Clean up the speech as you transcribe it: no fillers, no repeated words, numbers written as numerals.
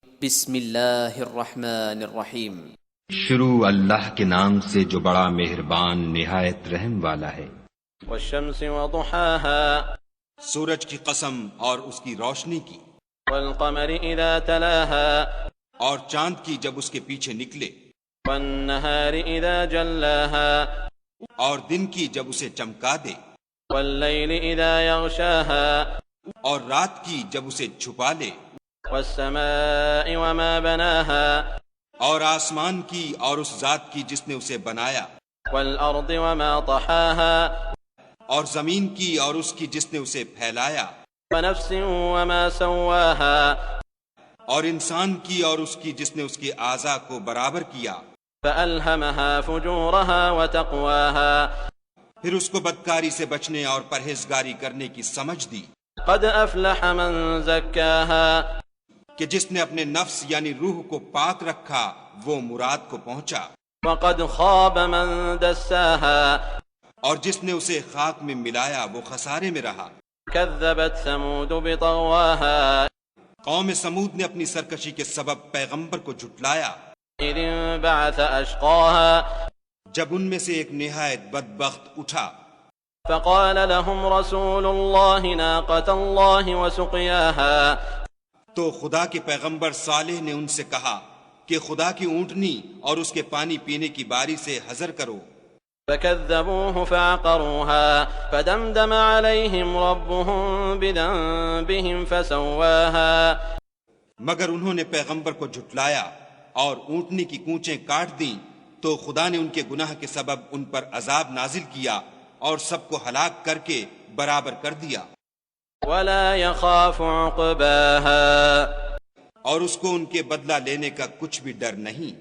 بسم اللہ الرحمن الرحیم۔ شروع اللہ کے نام سے جو بڑا مہربان نہایت رحم والا ہے۔ والشمس وضحاها، سورج کی قسم اور اس کی روشنی کی، والقمر اذا تلاها، اور چاند کی جب اس کے پیچھے نکلے، والنہار اذا جلاها، اور دن کی جب اسے چمکا دے، واللیل اذا یغشاها، اور رات کی جب اسے چھپا لے، والسماء وما بناها، اور آسمان کی اور اس ذات کی جس نے اسے بنایا، والارض وما طحاها، اور زمین کی اور اس کی جس نے اسے پھیلایا، ونفس وما سواها، اور انسان کی اور اس کی جس نے اس کے اعضاء کو برابر کیا، فألهمها فجورها وتقواها، پھر اس کو بدکاری سے بچنے اور پرہیزگاری کرنے کی سمجھ دی، قد افلح من زکاها، کہ جس نے اپنے نفس یعنی روح کو پاک رکھا وہ مراد کو پہنچا، وقد خاب من دساها، اور جس نے اسے خاک میں ملایا وہ خسارے میں رہا۔ كذبت ثمود بطغواها، قوم سمود نے اپنی سرکشی کے سبب پیغمبر کو جھٹلایا إذ انبعث أشقاها، جب ان میں سے ایک نہایت بدبخت اٹھا، فقال لهم رسول الله ناقة الله وسقياها، تو خدا کے پیغمبر صالح نے ان سے کہا کہ خدا کی اونٹنی اور اس کے پانی پینے کی باری سے حذر کرو۔ فكذبوه فعقروها فدمدم عليهم ربهم بذنبهم فسواها، مگر انہوں نے پیغمبر کو جھٹلایا اور اونٹنی کی کونچیں کاٹ دیں تو خدا نے ان کے گناہ کے سبب ان پر عذاب نازل کیا اور سب کو ہلاک کر کے برابر کر دیا، ولا يخاف عقباها، اور اس کو ان کے بدلہ لینے کا کچھ بھی ڈر نہیں۔